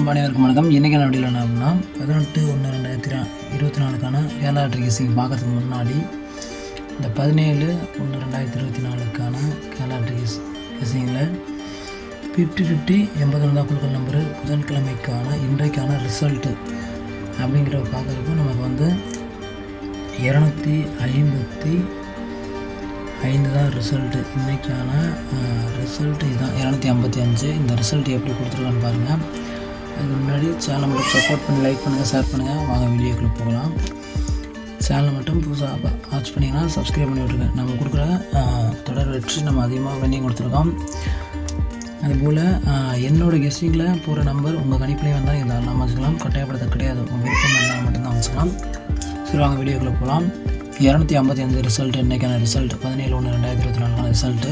அனைவருக்கும் வணக்கம். இன்றைக்கி நடியில் என்ன அப்படின்னா 18/1/2024க்கான கேரளா லாட்டரி கெஸ்ஸிங் பார்க்கறதுக்கு முன்னாடி இந்த 17/1/2024க்கான கேரளா லாட்டரி கெஸ்ஸிங்கில் 50-50 89 குழுக்கள் நம்பரு புதன்கிழமைக்கான இன்றைக்கான ரிசல்ட்டு அப்படிங்கிற பார்க்குறப்போ நமக்கு வந்து 255 தான் ரிசல்ட்டு. இன்றைக்கான ரிசல்ட்டு இதுதான் 255. இந்த ரிசல்ட் எப்படி கொடுத்துருக்கான்னு பாருங்கள். அதுக்கு முன்னாடி சேனலை மட்டும் சப்போர்ட் பண்ணி லைக் பண்ணுங்கள், ஷேர் பண்ணுங்கள். வாங்க வீடியோக்குள்ளே போகலாம். சேனலை மட்டும் புதுசாக வாட்ச் பண்ணிங்கன்னா சப்ஸ்கிரைப் பண்ணி விட்ருங்க. நம்ம கொடுக்குற தொடர் வெற்றி நம்ம அதிகமாக வெண்ணிங் கொடுத்துருக்கோம். அதுபோல் என்னோடய கெஸ்ஸிங்கில் போகிற நம்பர் உங்கள் கணிப்புலேயும் வந்தால் இதை எல்லாம் வச்சுக்கலாம். கட்டாயப்படுத்த கிடையாது, உங்கள் விருப்பம் இருந்தால் மட்டும்தான் வச்சுக்கலாம். சரி வாங்க வீடியோக்குள்ளே போகலாம். 255 ரிசல்ட்டு இன்றைக்கான ரிசல்ட் 17/1/2024 ரிசல்ட்டு.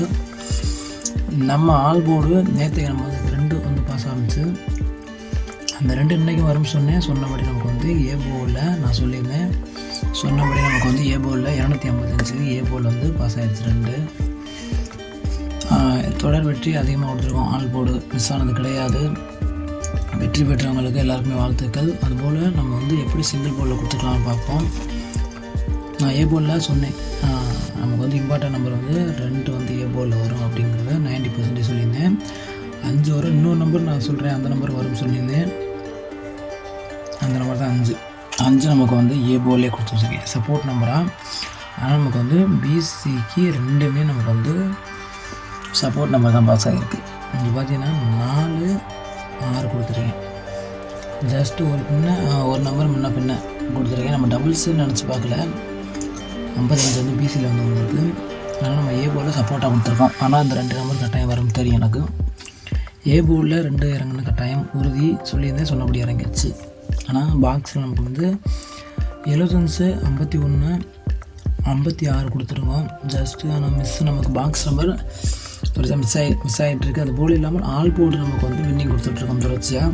நம்ம ஆல் போர்டு நேற்று நம்ம வந்து 2 வந்து பாஸ் ஆரம்பிச்சு அந்த 2 இன்றைக்கி வரும் சொன்னபடி நமக்கு வந்து ஏ போர்டில் நான் சொல்லியிருந்தேன். சொன்னபடி நமக்கு வந்து ஏ போர்டில் 255 ஏ போர்டில் வந்து பாஸ் ஆகிடுச்சு 2. தொடர் வெற்றி அதிகமாக கொடுத்துருக்கோம். ஆல் போர்டு மிஸ் ஆனது கிடையாது. வெற்றி பெற்றவங்களுக்கு எல்லாருக்குமே வாழ்த்துக்கள். அதுபோல் நம்ம வந்து எப்படி சிங்கிள் போர்டில் கொடுத்துக்கலாம்னு பார்ப்போம். நான் ஏ போர்டில் சொன்னேன் நமக்கு வந்து இம்பார்ட்டன்ட் நம்பர் வந்து 2 வந்து ஏ போர்டில் வரும் அப்படிங்கிறத 90% சொல்லியிருந்தேன். 5 வரும். இன்னொரு நம்பர் நான் சொல்கிறேன், அந்த நம்பர் வரும்னு சொல்லியிருந்தேன். அந்த நம்பர் தான் 5 நமக்கு வந்து ஏ போர்டிலே கொடுத்துருக்கேன் சப்போர்ட் நம்பராக. ஆனால் நமக்கு வந்து பிசிக்கு 2மே நமக்கு வந்து சப்போர்ட் நம்பர் தான் பாஸ் ஆகிருக்கு. இங்கே பார்த்தீங்கன்னா 4, 6 கொடுத்துருக்கேன். ஜஸ்ட்டு ஒரு நம்பர் முன்ன பின்ன கொடுத்துருக்கேன். நம்ம டபுள்ஸுன்னு நினச்சி பார்க்கல. 55 வந்து பிசியில் வந்து வந்திருக்கு. அதனால் நம்ம ஏ போர்டில் சப்போர்ட்டாக கொடுத்துருக்கோம். ஆனால் இந்த 2 நம்பர் கட்டாயம் வரும் தெரியும் எனக்கு. ஏ போர்டில் 2 இறங்குன கட்டாயம் உறுதி சொல்லியிருந்தேன், சொன்னபடி இறங்கிடுச்சு. ஆனால் பாக்ஸில் நமக்கு வந்து 75, 51, 56 கொடுத்துருக்கோம். ஜஸ்ட்டு ஆனால் நமக்கு பாக்ஸ் நம்பர் மிஸ் ஆகிட்டுருக்கு. அது போல் இல்லாமல் ஆல் போர்டு நமக்கு வந்து வின்னிங் கொடுத்துட்ருக்கோம் தொடர்ச்சியாக.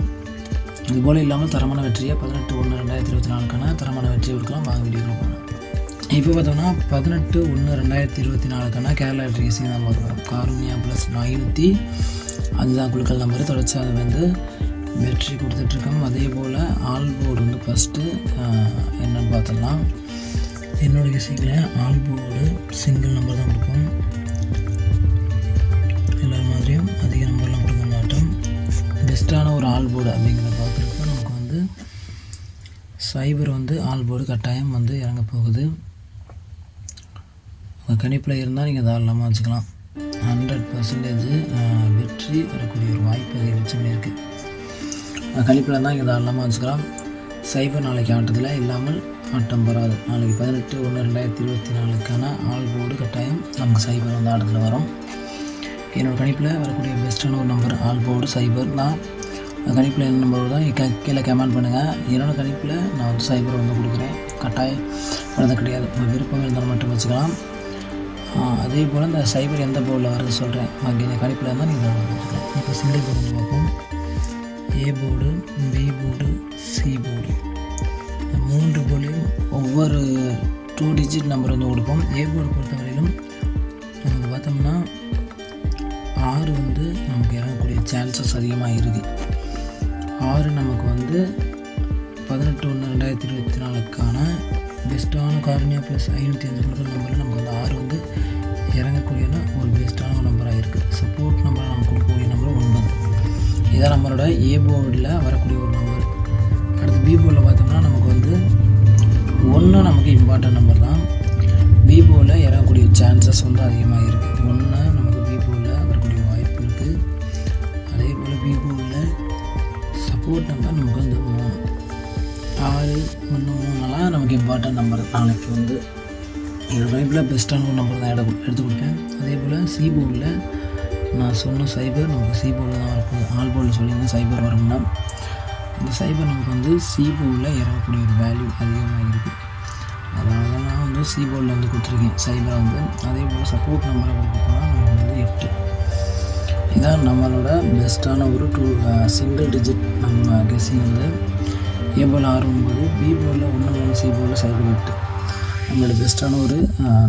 இதுபோல் இல்லாமல் தரமான வெற்றியை 18/1/2024க்கான தரமான வெற்றியை கொடுக்கலாம். வாங்க வீடியோவில் போகலாம். இப்போ பார்த்தோம்னா 18/1/2024க்கான கேரளா லாட்டரி கெஸ்ஸிங் தான் பார்க்குறோம். காருண்யா ப்ளஸ் 505 தான் குழுக்கள் நம்பர் தொடர்ச்சியாக அதை வந்து வெற்றி கொடுத்துட்ருக்கோம். அதே போல் ஆல் போர்டு வந்து ஃபஸ்ட்டு என்னென்னு பார்த்துடலாம். என்னோடய கெஸ்ஸிங்கில் ஆல் போர்டு சிங்கிள் நம்பர் தான் கொடுப்போம். எல்லா மாதிரியும் அதிக நம்பர்லாம் கொடுக்க மாட்டோம். பெஸ்ட்டான ஒரு ஆல் போர்டு அப்படிங்கிறத பார்க்குறப்ப நமக்கு வந்து சைபர் வந்து ஆல் போர்டு கட்டாயம் வந்து இறங்க போகுது. கணிப்பில் இருந்தால் நீங்கள் தாராளமாக வச்சுக்கலாம். 100% வெற்றி வரக்கூடிய ஒரு வாய்ப்பு அதிகபட்சமே இருக்குது. கணிப்பில் இருந்தால் நீங்கள் தாராளமாக வச்சுக்கலாம். சைபர் நாளைக்கு ஆட்டத்தில் இல்லாமல் ஆட்டம் வராது. நாளைக்கு 18/1/2024க்கான ஆல் போர்டு கட்டாயம் நமக்கு சைபர் வந்து ஆட்டத்தில் வரும். என்னோடய கணிப்பில் வரக்கூடிய பெஸ்ட்டான ஒரு நம்பர் ஆல் போர்டு சைபர் தான். கணிப்பில் என்ன நம்பர் தான் கீழே கமெண்ட் பண்ணுங்கள். என்னோடய கணிப்பில் நான் வந்து சைபர் வந்து கொடுக்குறேன். கட்டாயம் வரது கிடையாது, உங்கள் விருப்பம் இருந்தாலும் மட்டும் வச்சுக்கலாம். அதே போல் இந்த சைபர் எந்த போர்டில் வரது சொல்கிறேன். இந்த கணிப்பில் இருந்தால் நீங்கள் வச்சுக்கலாம். இப்போ சிங்கிள் போர்டு வந்து பார்ப்போம். A board, B board, C board, 3 போர்டுலையும் ஒவ்வொரு 2 டிஜிட் நம்பர் வந்து கொடுப்போம். ஏ போர்டு பொறுத்தவரையிலும் நமக்கு பார்த்தோம்னா 6 வந்து நமக்கு இறங்கக்கூடிய சான்சஸ் அதிகமாக இருக்குது. 6 நமக்கு வந்து 18/1/2024க்கான பெஸ்ட்டான காருண்யா ப்ளஸ் 505 குழுக்கள் நம்பரில் நமக்கு வந்து 6 வந்து இறங்கக்கூடிய ஒரு பெஸ்ட்டான ஒரு நம்பராக இருக்குது. சப்போர்ட் நம்பராக நம்ம கொடுக்கக்கூடிய நம்பர் 9. இதான் நம்மளோட ஏ போர்டில் வரக்கூடிய ஒரு நம்பர். அடுத்து பி போர்டில் பார்த்தோம்னா நமக்கு வந்து 1 நமக்கு இம்பார்ட்டன்ட் நம்பர் தான். பி போர்டில் இறங்கக்கூடிய சான்சஸ் வந்து அதிகமாக இருக்குது. 1 நமக்கு பி போர்டில் வரக்கூடிய வாய்ப்பு இருக்குது. அதே போல் பி போர்டில் சப்போர்ட் நம்பர் நமக்கு வந்து 3, 6, 1, 3 நமக்கு இம்பார்ட்டன்ட் நம்பர். நாளைக்கு வந்து என்னோடய லைஃப்பில் பெஸ்ட்டான ஒரு நம்பர் தான் எடுத்து கொடுப்பேன். அதே போல் சி போர்டில் நான் சொன்ன சைபர் நமக்கு சி போர்டில் தான் வரப்போகுது. ஆல் போர்டில் சொல்லியிருந்தேன் சைபர் வரும்னா. இந்த சைபர் நமக்கு வந்து சி போர்டில் இறங்கக்கூடிய ஒரு வேல்யூ அதிகமாக இருக்குது. அதனால தான் நான் வந்து சி போர்டில் வந்து கொடுத்துருக்கேன் சைபரை வந்து. அதே போல் சப்போர்ட் நம்பரை கொடுப்போம்னா நமக்கு வந்து 8. இதான் நம்மளோட பெஸ்ட்டான ஒரு சிங்கிள் டிஜிட் நம்ம கெஸ்ஸிங் வந்து. ஏ போல் 6, 9, பி போர்டில் 1, 3, சி போர்டில் சைபர் 8 நம்மளோட பெஸ்ட்டான ஒரு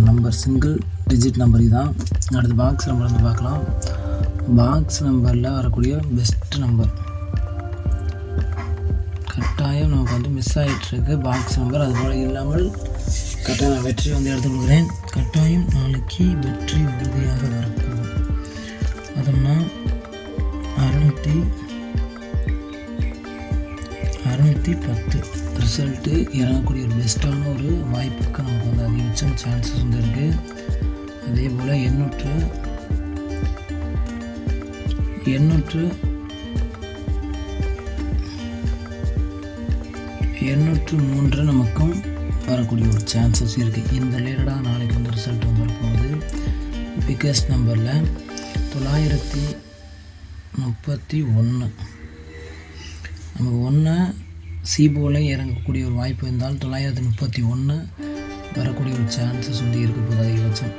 நம்பர் சிங்கிள் டிஜிட் நம்பர் இதுதான். அடுத்து பாக்ஸ் நம்பர் வந்து பார்க்கலாம். பாக்ஸ் நம்பரில் வரக்கூடிய பெஸ்ட் நம்பர் கட்டாயம் நமக்கு வந்து மிஸ் ஆகிட்டுருக்கு பாக்ஸ் நம்பர். அதுபோல் இல்லாமல் கட்டாயம் நான் வெற்றி வந்து எடுத்து கொடுக்குறேன். கட்டாயம் நாளைக்கு வெற்றி உறுதியாக வரப்போகும். அதோம்னா 610 ரிசல்ட்டு இறங்கக்கூடிய ஒரு பெஸ்ட்டான ஒரு வாய்ப்புக்கு நமக்கு வந்து அதிகபட்சம் சான்சஸ் வந்து இருக்குது. அதே போல் 803 நமக்கும் வரக்கூடிய ஒரு சான்சஸ் இருக்குது. இந்த ரிலேட்டடாக நாளைக்கு வந்து ரிசல்ட் வந்து வரப்போகுது. பிக்கஸ்ட் நம்பரில் 931 நமக்கு 1 சிபோல இறங்கக்கூடிய ஒரு வாய்ப்பு இருந்தால் 931 வரக்கூடிய ஒரு சான்சஸ் வந்து இருக்க போகுது அதிகபட்சம்.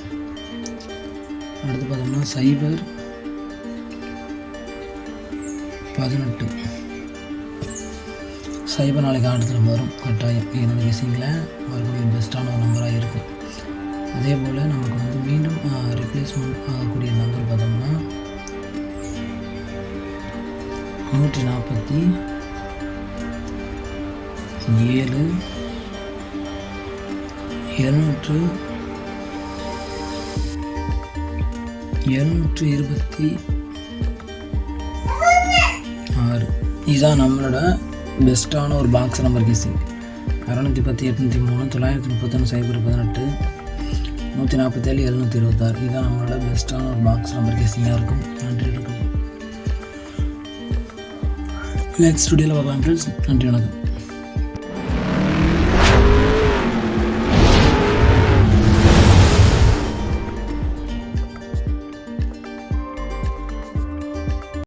அடுத்து பார்த்தோம்னா 018 நாளைக்கு ஆட்டத்தில் வரும் கட்டாயம். என்னோடய விஷயங்கள வரக்கூடிய பெஸ்ட்டான ஒரு நம்பராக இருக்கும். அதே போல் நமக்கு வந்து மீண்டும் ரிப்ளேஸ்மெண்ட் ஆகக்கூடிய நம்பர் பார்த்தோம்னா 147 226 இதுதான் நம்மளோட பெஸ்ட்டான ஒரு பாக்ஸ் நம்பர் கேசிங். 610 803 931 018 147 726 இதுதான் நம்மளோட பெஸ்ட்டான ஒரு பாக்ஸ் நம்பர் கேசிங்காக இருக்கும். நன்றி வணக்கம். நெக்ஸ்ட் ஸ்டுடியோவில் பார்க்கலாம் ஃப்ரெண்ட்ஸ். நன்றி வணக்கம்.